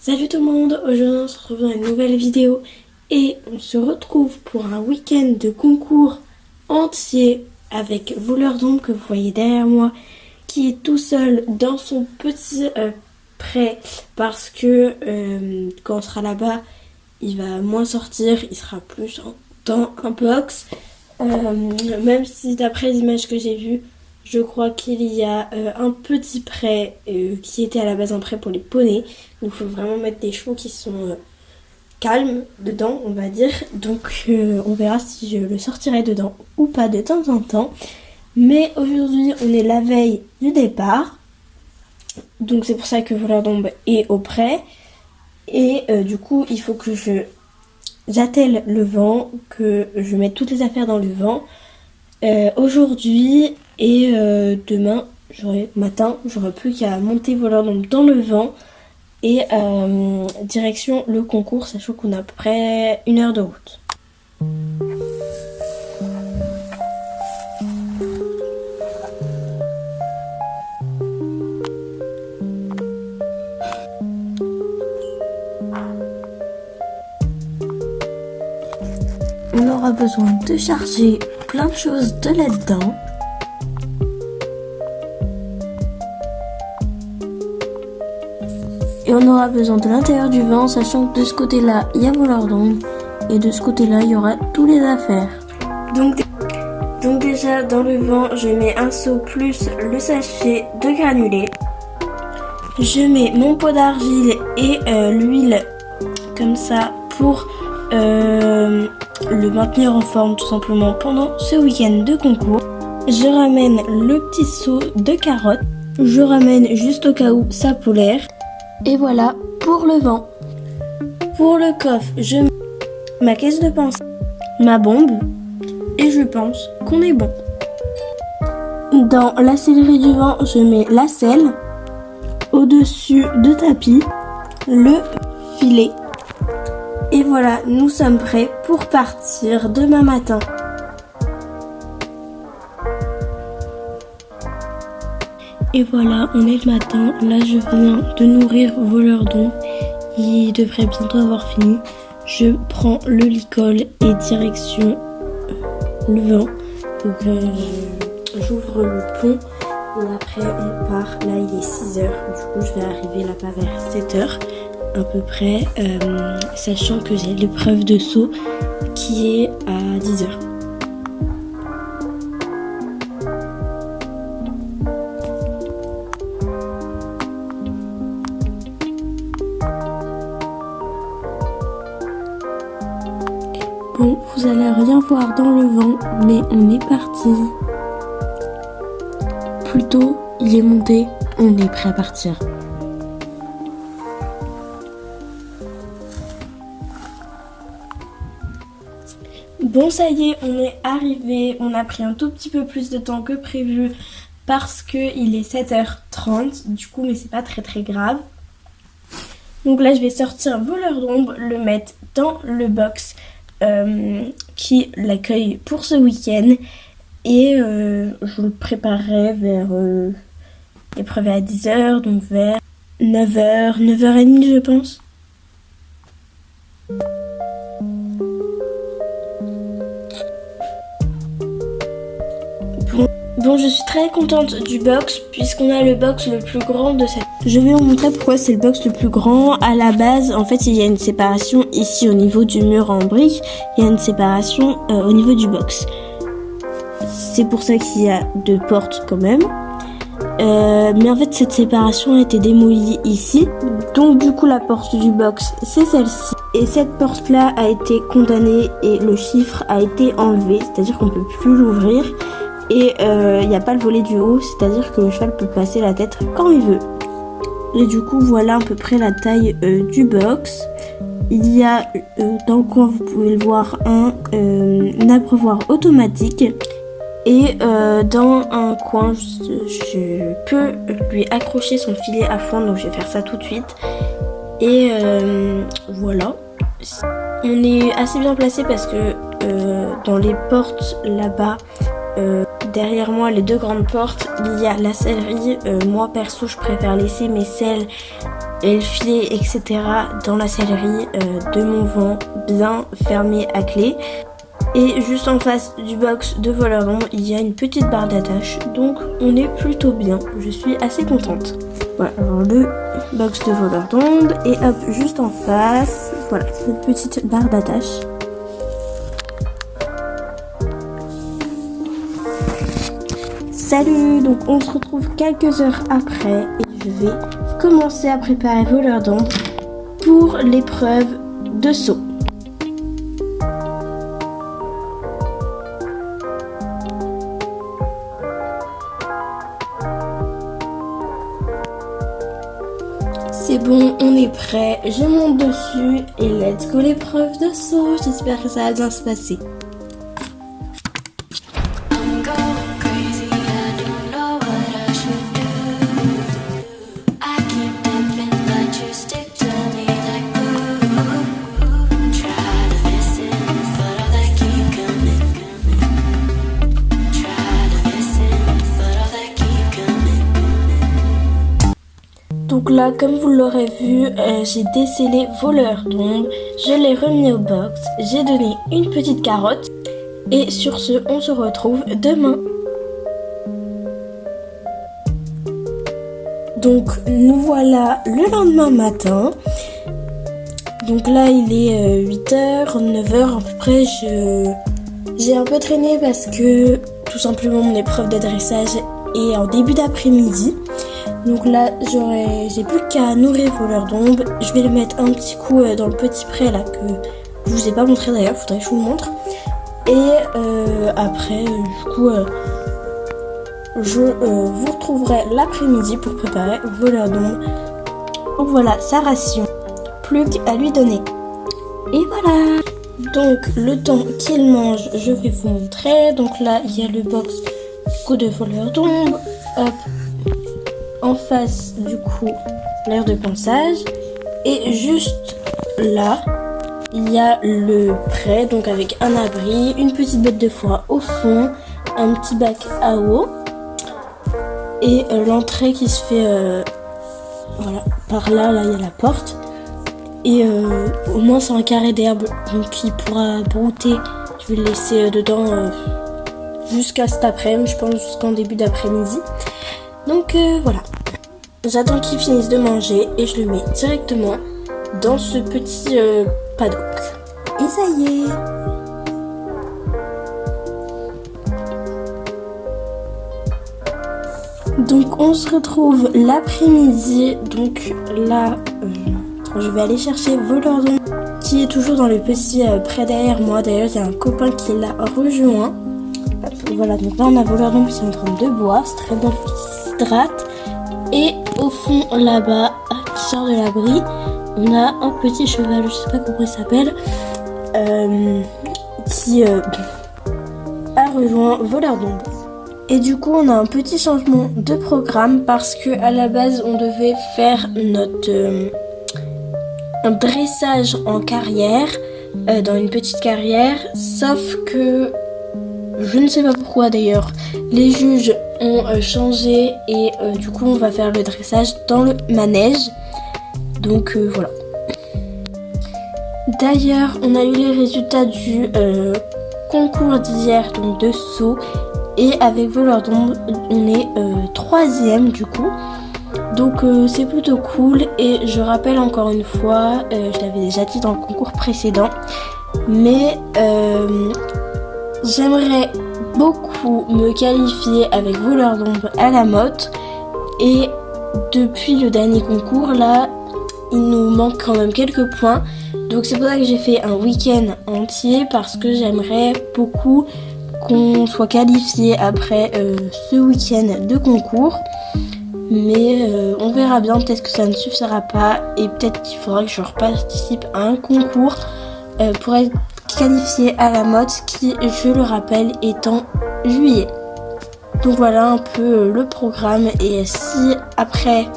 Salut tout le monde, aujourd'hui on se retrouve dans une nouvelle vidéo et on se retrouve pour un week-end de concours entier avec Voleur d'ombre que vous voyez derrière moi qui est tout seul dans son petit prêt parce que quand on sera là-bas il va moins sortir, il sera plus dans un box même si d'après les images que j'ai vues je crois qu'il y a un petit prêt qui était à la base un prêt pour les poneys. Donc il faut vraiment mettre des chevaux qui sont calmes dedans, on va dire. Donc on verra si je le sortirai dedans ou pas de temps en temps. Mais aujourd'hui, on est la veille du départ. Donc c'est pour ça que Voleur d'ombre est au prêt. Et du coup, il faut que j'attelle le vent, que je mette toutes les affaires dans le vent. Aujourd'hui et demain matin, j'aurai plus qu'à monter Voleur d'ombre dans le vent et direction le concours, sachant qu'on a à peu près 1 heure de route. On aura besoin de charger plein de choses de là-dedans. Et on aura besoin de l'intérieur du vent, sachant que de ce côté-là, il y a Voleur d'ombre. Et de ce côté-là, il y aura toutes les affaires. Donc déjà, dans le vent, je mets un seau plus le sachet de granulés. Je mets mon pot d'argile et l'huile, comme ça, pour le maintenir en forme tout simplement pendant ce week-end de concours. Je ramène le petit seau de carottes. Je ramène juste au cas où sa polaire. Et voilà pour le vent. Pour le coffre, je mets ma caisse de pinceau, ma bombe et je pense qu'on est bon. Dans la sellerie du vent, je mets la selle, au-dessus de tapis, le filet. Et voilà, nous sommes prêts pour partir demain matin. Et voilà, on est le matin. Là, je viens de nourrir Voleur d'ombre. Il devrait bientôt avoir fini. Je prends le licol et direction le vent. Donc, j'ouvre le pont et après, on part. Là, il est 6h. Du coup, je vais arriver là-bas vers 7h à peu près. Sachant que j'ai l'épreuve de saut qui est à 10h. Bon, vous allez rien voir dans le vent, mais on est parti. Plutôt, il est monté, on est prêt à partir. Bon, ça y est, on est arrivé. On a pris un tout petit peu plus de temps que prévu parce qu'il est 7h30, du coup, mais c'est pas très grave. Donc là, je vais sortir Voleur d'ombre, le mettre dans le box qui l'accueille pour ce week-end et je le préparerai vers l'épreuve à 10h, donc vers 9h, 9h30 je pense. Bon, je suis très contente du box puisqu'on a le box le plus grand de cette... Je vais vous montrer pourquoi c'est le box le plus grand. À la base, en fait, il y a une séparation ici au niveau du mur en briques. Il y a une séparation au niveau du box. C'est pour ça qu'il y a 2 portes quand même. Mais en fait, cette séparation a été démolie ici. Donc du coup, la porte du box, c'est celle-ci. Et cette porte-là a été condamnée et le chiffre a été enlevé. C'est-à-dire qu'on ne peut plus l'ouvrir. Et il n'y a pas le volet du haut, c'est-à-dire que le cheval peut passer la tête quand il veut. Et du coup, voilà à peu près la taille du box. Il y a dans le coin, vous pouvez le voir, un abreuvoir automatique. Et dans un coin, je peux lui accrocher son filet à foin, donc je vais faire ça tout de suite. Et voilà. On est assez bien placé parce que dans les portes là-bas, derrière moi, les 2 grandes portes, il y a la sellerie. Moi perso, je préfère laisser mes selles et le filet, etc. dans la sellerie de mon vent, bien fermé à clé. Et juste en face du box de voleur d'ombre, il y a une petite barre d'attache, donc on est plutôt bien. Je suis assez contente. Voilà, alors le box de voleur d'ombre et hop, juste en face, voilà, cette petite barre d'attache. Salut, donc on se retrouve quelques heures après et je vais commencer à préparer voleur d'ombre pour l'épreuve de saut. C'est bon, on est prêt, je monte dessus et let's go l'épreuve de saut, j'espère que ça va bien se passer. Donc là, comme vous l'aurez vu, j'ai décelé voleur d'ombre, je l'ai remis au box, j'ai donné une petite carotte et sur ce, on se retrouve demain. Donc nous voilà le lendemain matin. Donc là, il est 8h, 9h à peu près. J'ai un peu traîné parce que tout simplement mon épreuve d'adressage est en début d'après-midi. Donc là, j'ai plus qu'à nourrir voleur d'ombre. Je vais le mettre un petit coup dans le petit pré là que je vous ai pas montré d'ailleurs, faudrait que je vous le montre. Et après, du coup, je vous retrouverai l'après-midi pour préparer voleur d'ombre. Donc voilà, sa ration. Plus qu'à lui donner. Et voilà. Donc le temps qu'il mange, je vais vous montrer. Donc là, il y a le box coup de voleur d'ombre. Hop. En face du coup l'air de ponçage et juste là il y a le pré, donc avec un abri, une petite bête de foie au fond, un petit bac à eau et l'entrée qui se fait voilà par là il y a la porte et au moins c'est un carré d'herbe donc il pourra brouter. Je vais le laisser dedans jusqu'à cet après-midi, je pense jusqu'en début d'après-midi. Donc voilà, j'attends qu'il finisse de manger et je le mets directement dans ce petit paddock. Et ça y est. Donc on se retrouve l'après-midi. Donc là, je vais aller chercher voleur d'ombre qui est toujours dans le petit près derrière moi. D'ailleurs, il y a un copain qui l'a rejoint. Voilà, donc là on a voleur d'ombre qui est en train de boire, c'est très bien qu'il s'hydrate. Et au fond là-bas, qui sort de l'abri, on a un petit cheval, je sais pas comment il s'appelle, qui a rejoint voleur d'ombre. Et du coup on a un petit changement de programme parce que à la base on devait faire notre un dressage en carrière, dans une petite carrière, sauf que je ne sais pas pourquoi d'ailleurs, les juges ont changé et du coup on va faire le dressage dans le manège. Donc voilà. D'ailleurs, on a eu les résultats du concours d'hier, donc de saut. Et avec voleur d'ombre, on est 3e du coup. Donc c'est plutôt cool. Et je rappelle encore une fois, je l'avais déjà dit dans le concours précédent, mais j'aimerais beaucoup me qualifier avec voleur d'ombre à la motte. Et depuis le dernier concours là, il nous manque quand même quelques points. Donc c'est pour ça que j'ai fait un week-end entier parce que j'aimerais beaucoup qu'on soit qualifié après ce week-end de concours. Mais on verra bien, peut-être que ça ne suffira pas et peut-être qu'il faudra que je reparticipe à un concours pour être qualifié à la motte qui, je le rappelle, est en juillet. Donc voilà un peu le programme. Et si après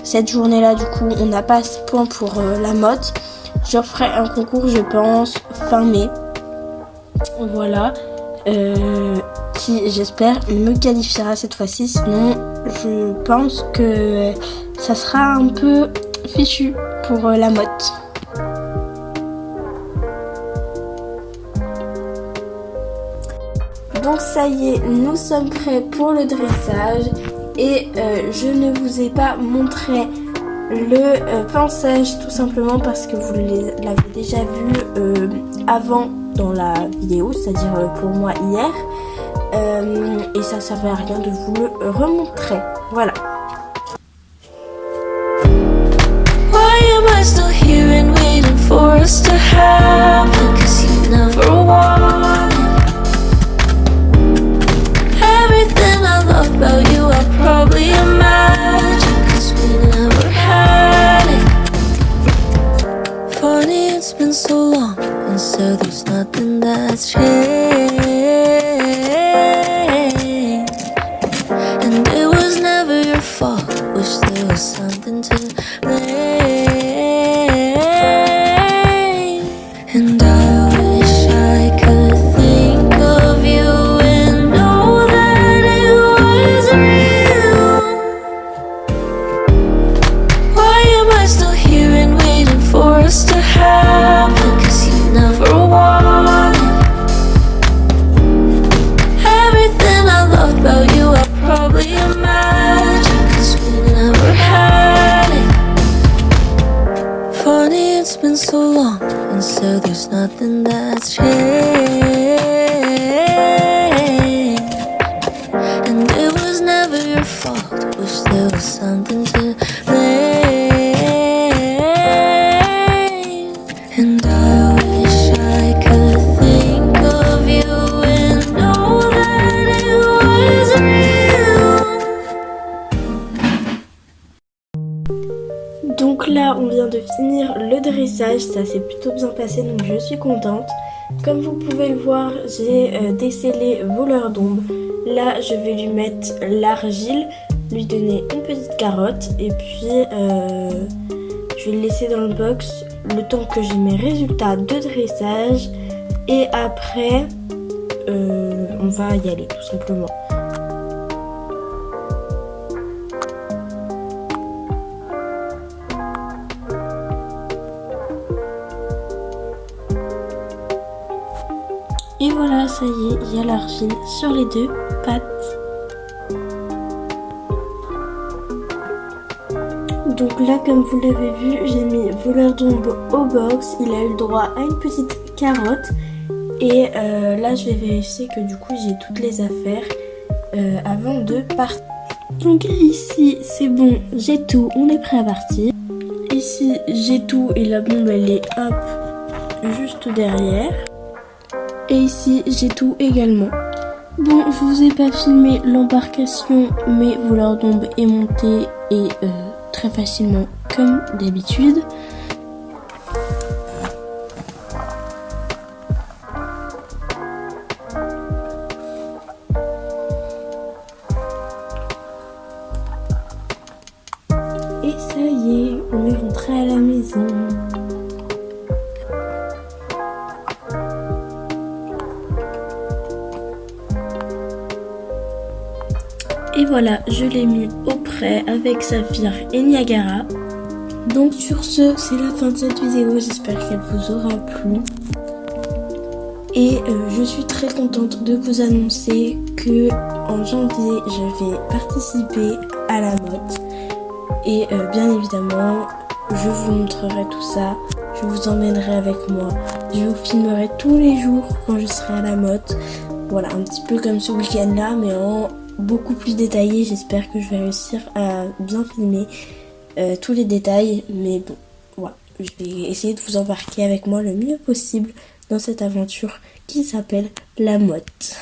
cette journée-là, du coup, on n'a pas ce point pour la motte, je ferai un concours, je pense, fin mai. Voilà. Qui, j'espère, me qualifiera cette fois-ci. Sinon, je pense que ça sera un peu fichu pour la motte. Donc ça y est, nous sommes prêts pour le dressage et je ne vous ai pas montré le pinçage tout simplement parce que vous l'avez déjà vu avant dans la vidéo, c'est-à-dire pour moi hier, et ça servait à rien de vous le remontrer. Voilà. Why am I still here and waiting for us to happen? 'Cause you never wanted everything I love about you. I probably imagined 'cause we never had it. Funny, it's been so long, and so there's nothing that's changed. And it was never your fault. Wish there was something to blame. And I wish I could think of you and know that it was real. Why am I still here and waiting for us to happen? 'Cause you never wanted everything I loved about you. I probably imagined 'cause we never had it. Funny, it's been so long, and so there's nothing that's changed. And it was never your fault. Wish there was something to blame. And I wish I could think of you and know that it was real. Donc là, on vient de finir le dressage, ça s'est plutôt bien passé, donc je suis contente. Comme vous pouvez le voir, j'ai décellé voleur d'ombre. Là, je vais lui mettre l'argile, lui donner une petite carotte, et puis je vais le laisser dans le box le temps que j'ai mes résultats de dressage. Et après, on va y aller tout simplement. Et voilà, ça y est, il y a l'argile sur les deux pattes. Donc là, comme vous l'avez vu, j'ai mis voleur d'ombre au box. Il a eu le droit à une petite carotte. Et là, je vais vérifier que du coup, j'ai toutes les affaires avant de partir. Donc ici, c'est bon, j'ai tout, on est prêt à partir. Ici, j'ai tout et la bombe, elle est hop, juste derrière. Et ici, j'ai tout également. Bon, je vous ai pas filmé l'embarcation, mais voleur d'ombre est monté et très facilement comme d'habitude. Et ça y est, on est rentré à la maison. Et voilà, je l'ai mis au prêt avec Saphir et Niagara. Donc sur ce, c'est la fin de cette vidéo, j'espère qu'elle vous aura plu. Et je suis très contente de vous annoncer que en janvier, je vais participer à la motte. Et bien évidemment, je vous montrerai tout ça, je vous emmènerai avec moi, je vous filmerai tous les jours quand je serai à la motte. Voilà, un petit peu comme ce week-end là, mais en beaucoup plus détaillé. J'espère que je vais réussir à bien filmer tous les détails, mais bon, voilà, je vais essayer de vous embarquer avec moi le mieux possible dans cette aventure qui s'appelle la motte.